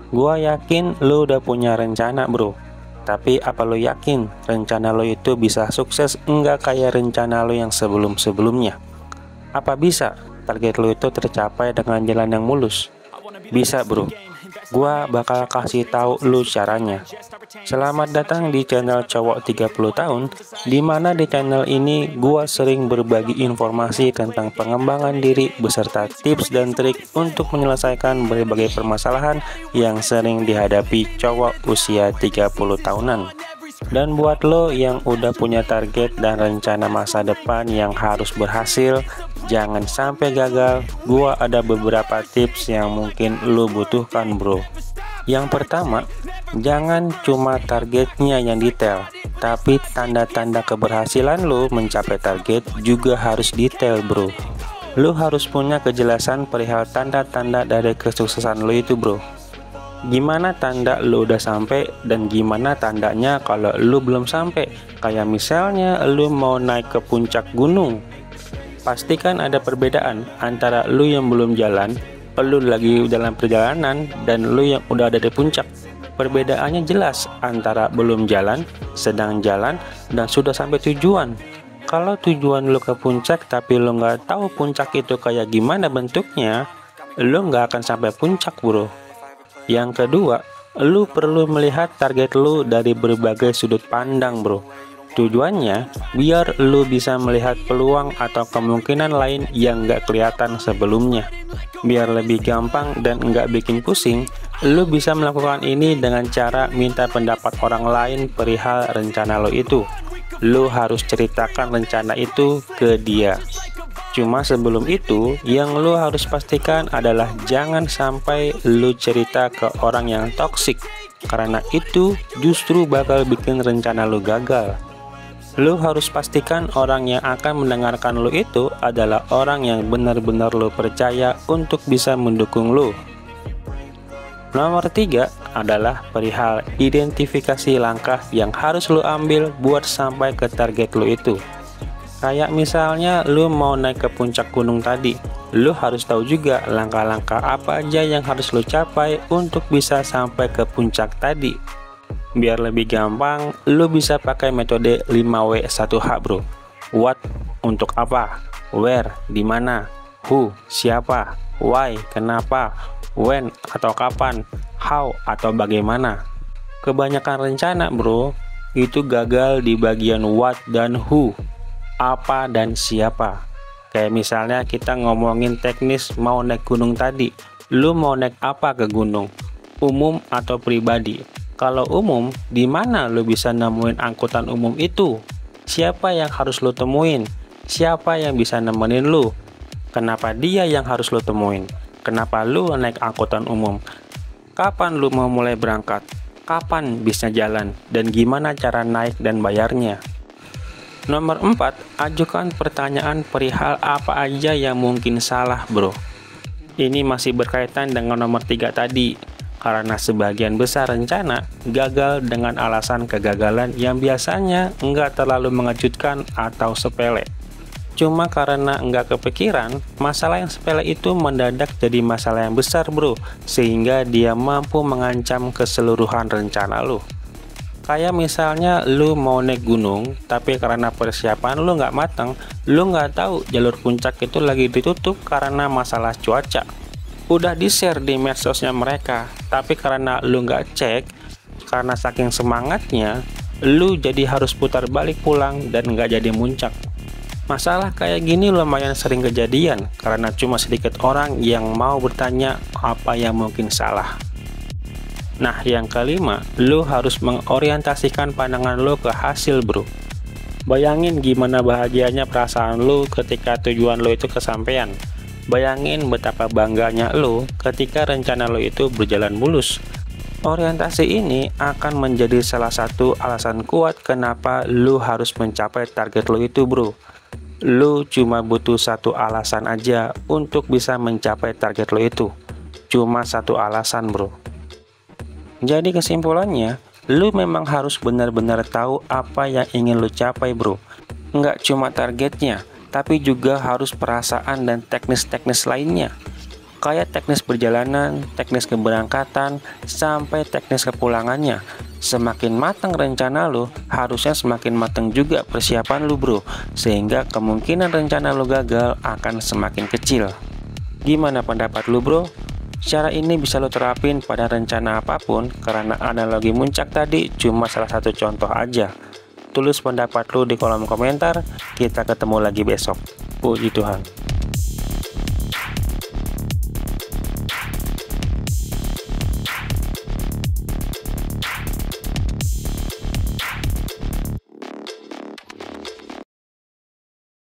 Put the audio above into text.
Gua yakin lu udah punya rencana, bro. Tapi apa lu yakin rencana lu itu bisa sukses enggak kayak rencana lu yang sebelum-sebelumnya? Apa bisa target lu itu tercapai dengan jalan yang mulus? Bisa, bro. Gua bakal kasih tahu lu caranya. Selamat datang di channel Cowok 30 tahun, di mana di channel ini gua sering berbagi informasi tentang pengembangan diri beserta tips dan trik untuk menyelesaikan berbagai permasalahan yang sering dihadapi cowok usia 30 tahunan. Dan buat lo yang udah punya target dan rencana masa depan yang harus berhasil, jangan sampai gagal, gua ada beberapa tips yang mungkin lo butuhkan, bro. Yang pertama, jangan cuma targetnya yang detail, tapi tanda-tanda keberhasilan lo mencapai target juga harus detail, bro. Lo harus punya kejelasan perihal tanda-tanda dari kesuksesan lo itu, bro. Gimana tanda lu udah sampai dan gimana tandanya kalau lu belum sampai? Kayak misalnya lu mau naik ke puncak gunung. Pastikan ada perbedaan antara lu yang belum jalan, lu lagi dalam perjalanan, dan lu yang udah ada di puncak. Perbedaannya jelas antara belum jalan, sedang jalan, dan sudah sampai tujuan. Kalau tujuan lu ke puncak tapi lu nggak tahu puncak itu kayak gimana bentuknya, lu nggak akan sampai puncak, bro. Yang kedua, lu perlu melihat target lu dari berbagai sudut pandang, bro. Tujuannya, biar lu bisa melihat peluang atau kemungkinan lain yang nggak kelihatan sebelumnya. Biar lebih gampang dan nggak bikin pusing, lu bisa melakukan ini dengan cara minta pendapat orang lain perihal rencana lo itu. Lu harus ceritakan rencana itu ke dia. Cuma sebelum itu, yang lu harus pastikan adalah jangan sampai lu cerita ke orang yang toksik, karena itu justru bakal bikin rencana lu gagal. Lu harus pastikan orang yang akan mendengarkan lu itu adalah orang yang benar-benar lu percaya untuk bisa mendukung lu. Nomor 3 adalah perihal identifikasi langkah yang harus lu ambil buat sampai ke target lu itu. Kayak misalnya lu mau naik ke puncak gunung tadi, lu harus tahu juga langkah-langkah apa aja yang harus lu capai untuk bisa sampai ke puncak tadi. Biar lebih gampang, lu bisa pakai metode 5W1H, bro. What, untuk apa? Where, di mana? Who, siapa? Why, kenapa? When, atau kapan? How, atau bagaimana? Kebanyakan rencana, bro, itu gagal di bagian what dan who. Apa dan siapa. Kayak misalnya kita ngomongin teknis mau naik gunung tadi. Lu mau naik apa ke gunung? Umum atau pribadi? Kalau umum, di mana lu bisa nemuin angkutan umum itu? Siapa yang harus lu temuin? Siapa yang bisa nemenin lu? Kenapa dia yang harus lu temuin? Kenapa lu naik angkutan umum? Kapan lu mau mulai berangkat? Kapan bisnya jalan? Dan gimana cara naik dan bayarnya? Nomor 4, ajukan pertanyaan perihal apa aja yang mungkin salah, bro. Ini masih berkaitan dengan nomor 3 tadi, karena sebagian besar rencana gagal dengan alasan kegagalan yang biasanya nggak terlalu mengejutkan atau sepele. Cuma karena nggak kepikiran, masalah yang sepele itu mendadak jadi masalah yang besar, bro, sehingga dia mampu mengancam keseluruhan rencana lo. Kayak misalnya lu mau naik gunung, tapi karena persiapan lu nggak matang, lu nggak tahu jalur puncak itu lagi ditutup karena masalah cuaca. Udah di-share di medsosnya mereka, tapi karena lu nggak cek, karena saking semangatnya, lu jadi harus putar balik pulang dan nggak jadi muncak. Masalah kayak gini lumayan sering kejadian, karena cuma sedikit orang yang mau bertanya apa yang mungkin salah. Nah, yang kelima, lu harus mengorientasikan pandangan lu ke hasil, bro. Bayangin gimana bahagianya perasaan lu ketika tujuan lu itu kesampaian. Bayangin betapa bangganya lu ketika rencana lu itu berjalan mulus. Orientasi ini akan menjadi salah satu alasan kuat kenapa lu harus mencapai target lu itu, bro. Lu cuma butuh satu alasan aja untuk bisa mencapai target lu itu. Cuma satu alasan, bro. Jadi kesimpulannya, lu memang harus benar-benar tahu apa yang ingin lu capai, bro. Nggak cuma targetnya, tapi juga harus perasaan dan teknis-teknis lainnya. kayak teknis perjalanan, teknis keberangkatan, sampai teknis kepulangannya. Semakin matang rencana lo, harusnya semakin matang juga persiapan lo bro, sehingga kemungkinan rencana lo gagal akan semakin kecil. Gimana pendapat lo bro? Cara ini bisa lo terapin pada rencana apapun, karena analogi muncak tadi cuma salah satu contoh aja. Tulis pendapat lo di kolom komentar, kita ketemu lagi besok. Puji Tuhan.